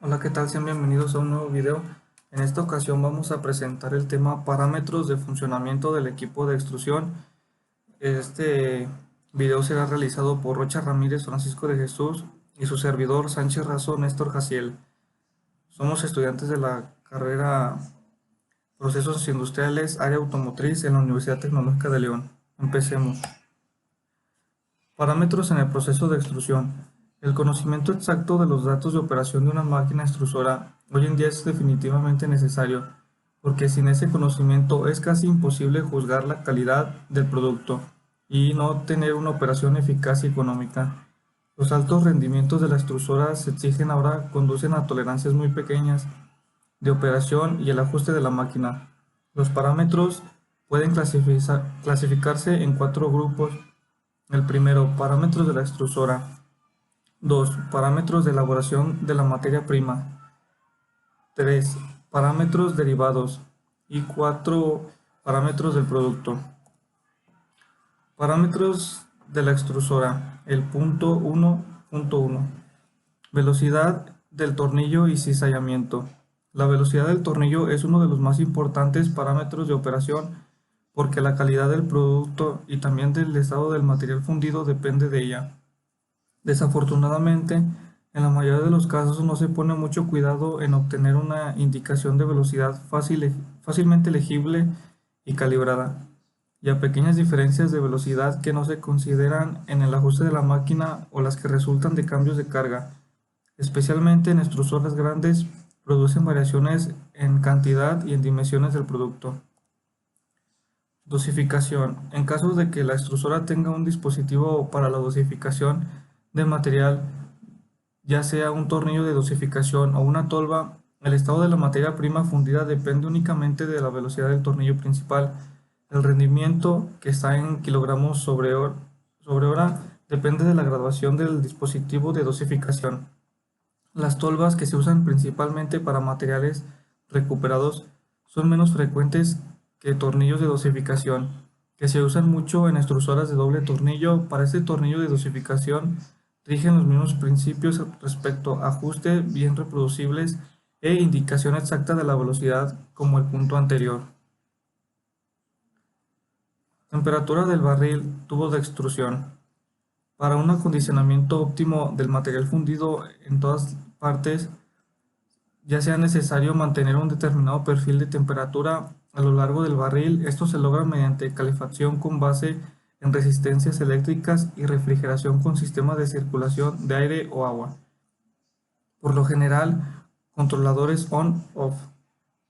Hola, ¿qué tal? Sean bienvenidos a un nuevo video. En esta ocasión vamos a presentar el tema parámetros de funcionamiento del equipo de extrusión. Este video será realizado por Rocha Ramírez, Francisco de Jesús y su servidor Sánchez Razo, Néstor Jaciel. Somos estudiantes de la carrera Procesos Industriales, Área Automotriz en la Universidad Tecnológica de León. Empecemos. Parámetros en el proceso de extrusión. El conocimiento exacto de los datos de operación de una máquina extrusora hoy en día es definitivamente necesario, porque sin ese conocimiento es casi imposible juzgar la calidad del producto y no tener una operación eficaz y económica. Los altos rendimientos de la extrusora se exigen ahora conducen a tolerancias muy pequeñas de operación y el ajuste de la máquina. Los parámetros pueden clasificarse en cuatro grupos. El primero, parámetros de la extrusora. 2. Parámetros de elaboración de la materia prima. 3. Parámetros derivados. Y 4. Parámetros del producto. Parámetros de la extrusora. El punto 1.1. Velocidad del tornillo y cizallamiento. La velocidad del tornillo es uno de los más importantes parámetros de operación porque la calidad del producto y también del estado del material fundido depende de ella. Desafortunadamente, en la mayoría de los casos no se pone mucho cuidado en obtener una indicación de velocidad fácilmente legible y calibrada, y a pequeñas diferencias de velocidad que no se consideran en el ajuste de la máquina o las que resultan de cambios de carga, especialmente en extrusoras grandes, producen variaciones en cantidad y en dimensiones del producto. Dosificación. En caso de que la extrusora tenga un dispositivo para la dosificación de material, ya sea un tornillo de dosificación o una tolva, el estado de la materia prima fundida depende únicamente de la velocidad del tornillo principal. El rendimiento, que está en kilogramos sobre hora, depende de la graduación del dispositivo de dosificación. Las tolvas, que se usan principalmente para materiales recuperados, son menos frecuentes que tornillos de dosificación, que se usan mucho en extrusoras de doble tornillo. Para este tornillo de dosificación rigen los mismos principios respecto a ajuste bien reproducibles e indicación exacta de la velocidad como el punto anterior. Temperatura del barril tubo de extrusión. Para un acondicionamiento óptimo del material fundido en todas partes, ya sea necesario mantener un determinado perfil de temperatura a lo largo del barril. Esto se logra mediante calefacción con base en resistencias eléctricas y refrigeración con sistemas de circulación de aire o agua. Por lo general, controladores on-off,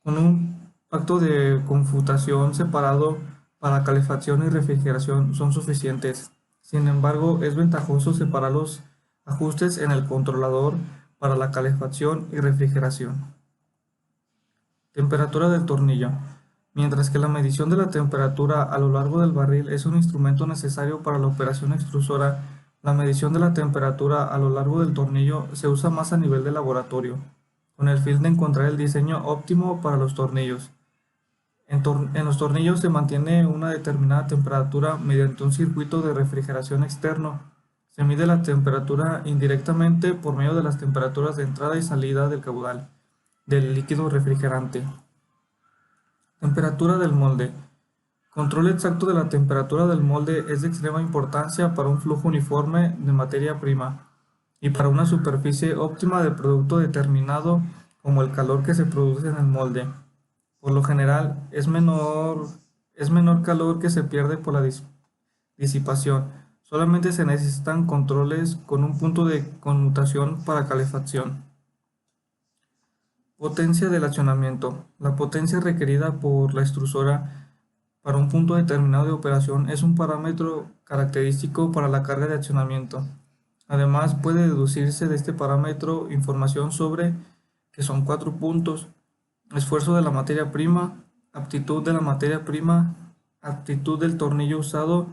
con un pacto de confutación separado para calefacción y refrigeración son suficientes. Sin embargo, es ventajoso separar los ajustes en el controlador para la calefacción y refrigeración. Temperatura del tornillo. Mientras que la medición de la temperatura a lo largo del barril es un instrumento necesario para la operación extrusora, la medición de la temperatura a lo largo del tornillo se usa más a nivel de laboratorio, con el fin de encontrar el diseño óptimo para los tornillos. En los tornillos se mantiene una determinada temperatura mediante un circuito de refrigeración externo. Se mide la temperatura indirectamente por medio de las temperaturas de entrada y salida del caudal del líquido refrigerante. Temperatura del molde. Control exacto de la temperatura del molde es de extrema importancia para un flujo uniforme de materia prima y para una superficie óptima de producto determinado, como el calor que se produce en el molde. Por lo general, es menor calor que se pierde por la disipación. Solamente se necesitan controles con un punto de conmutación para calefacción. Potencia del accionamiento. La potencia requerida por la extrusora para un punto determinado de operación es un parámetro característico para la carga de accionamiento. Además, puede deducirse de este parámetro información sobre que son 4 puntos: esfuerzo de la materia prima, aptitud de la materia prima, aptitud del tornillo usado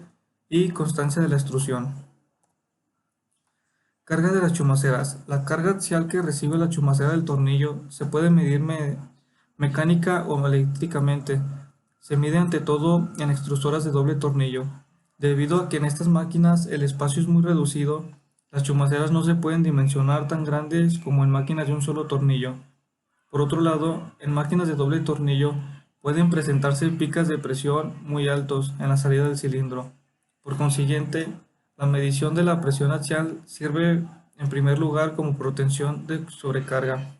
y constancia de la extrusión. Carga de las chumaceras. La carga axial que recibe la chumacera del tornillo se puede medir mecánica o eléctricamente. Se mide ante todo en extrusoras de doble tornillo, debido a que en estas máquinas el espacio es muy reducido Las chumaceras no se pueden dimensionar tan grandes como en máquinas de un solo tornillo. Por otro lado, en máquinas de doble tornillo pueden presentarse picos de presión muy altos en la salida del cilindro. Por consiguiente, la medición de la presión axial sirve en primer lugar como protección de sobrecarga.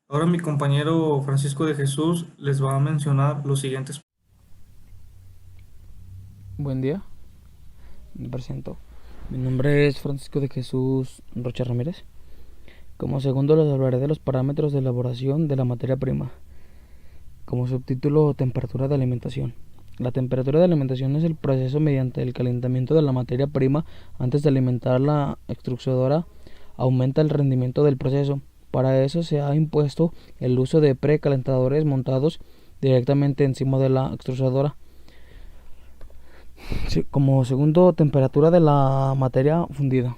Ahora mi compañero Francisco de Jesús les va a mencionar los siguientes. Buen día, me presento. Mi nombre es Francisco de Jesús Rocha Ramírez. Como segundo les hablaré de los parámetros de elaboración de la materia prima. Como subtítulo, temperatura de alimentación. La temperatura de alimentación es el proceso mediante el calentamiento de la materia prima antes de alimentar la extrusadora. Aumenta el rendimiento del proceso. Para eso se ha impuesto el uso de precalentadores montados directamente encima de la extrusadora. Como segundo, temperatura de la materia fundida.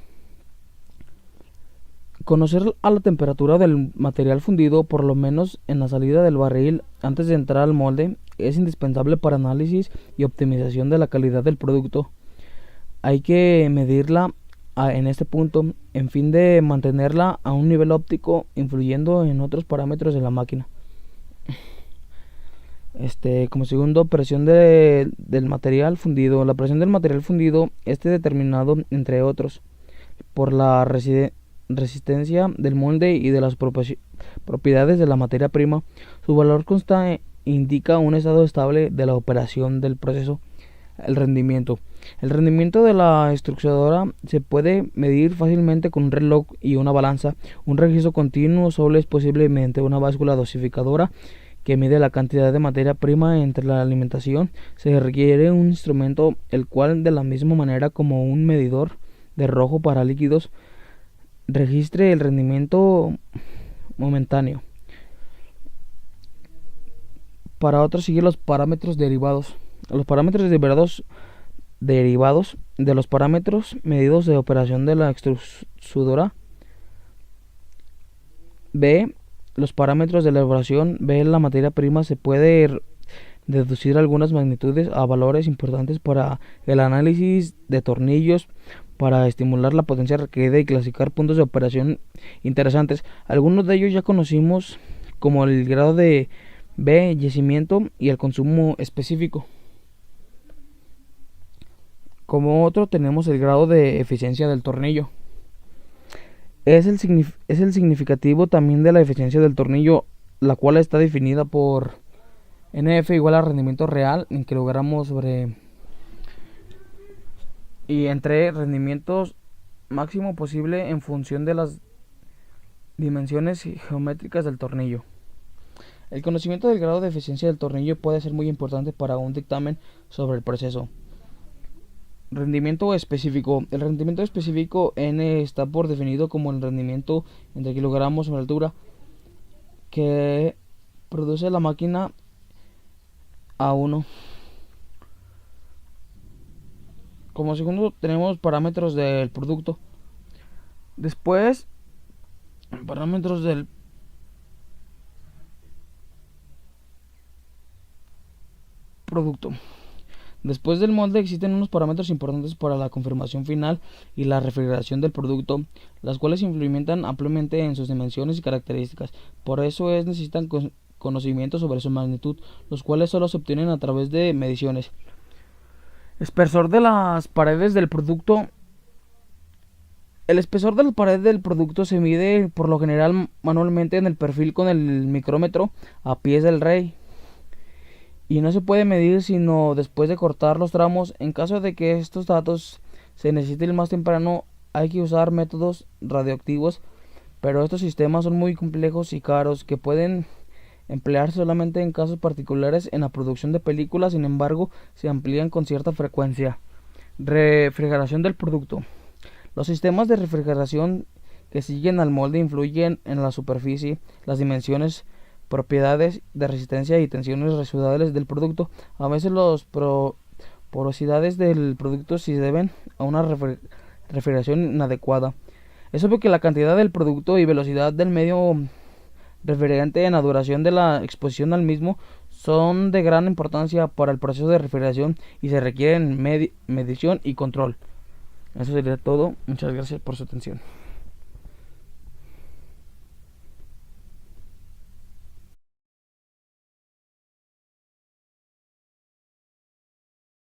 Conocer a la temperatura del material fundido, por lo menos en la salida del barril antes de entrar al molde, es indispensable para análisis y optimización de la calidad del producto. Hay que medirla en este punto en fin de mantenerla a un nivel óptimo, influyendo en otros parámetros de la máquina. Como segundo, presión del material fundido. La presión del material fundido es determinado, entre otros, por la resistencia del molde y de las propiedades de la materia prima. Su valor indica un estado estable de la operación del proceso. El rendimiento. El rendimiento de la extrusadora se puede medir fácilmente con un reloj y una balanza. Un registro continuo solo es posible mediante una báscula dosificadora que mide la cantidad de materia prima entre la alimentación. Se requiere un instrumento el cual, de la misma manera como un medidor de rojo para líquidos, registre el rendimiento momentáneo. Para otros sigue los parámetros derivados. Los parámetros derivados de los parámetros medidos de operación de la extrusora. B. Los parámetros de elaboración. B. La materia prima se puede deducir algunas magnitudes a valores importantes para el análisis de tornillos, para estimular la potencia requerida y clasificar puntos de operación interesantes. Algunos de ellos ya conocimos, como el grado de yacimiento y el consumo específico. Como otro tenemos el grado de eficiencia del tornillo. Es el significativo también de la eficiencia del tornillo, la cual está definida por NF igual a rendimiento real en kilogramos sobre y entre rendimientos máximo posible en función de las dimensiones geométricas del tornillo. El conocimiento del grado de eficiencia del tornillo puede ser muy importante para un dictamen sobre el proceso. Rendimiento específico. El rendimiento específico N está por definido como el rendimiento entre kilogramos sobre altura que produce la máquina A1. Como segundo tenemos parámetros del producto. Después, parámetros del producto. Después del molde existen unos parámetros importantes para la confirmación final y la refrigeración del producto, las cuales influyen ampliamente en sus dimensiones y características. Por eso necesitan conocimiento sobre su magnitud, los cuales solo se obtienen a través de mediciones. Espesor de las paredes del producto. El espesor de la pared del producto se mide por lo general manualmente en el perfil con el micrómetro a pies del rey, y no se puede medir sino después de cortar los tramos. En caso de que estos datos se necesiten más temprano, hay que usar métodos radioactivos, pero estos sistemas son muy complejos y caros, que pueden emplearse solamente en casos particulares en la producción de películas. Sin embargo, se amplían con cierta frecuencia. Refrigeración del producto. Los sistemas de refrigeración que siguen al molde influyen en la superficie, las dimensiones, propiedades de resistencia y tensiones residuales del producto. A veces las porosidades del producto se deben a una refrigeración inadecuada. Es obvio que la cantidad del producto y velocidad del medio refrigerante en la duración de la exposición al mismo son de gran importancia para el proceso de refrigeración y se requieren medición y control. Eso sería todo. Muchas gracias por su atención.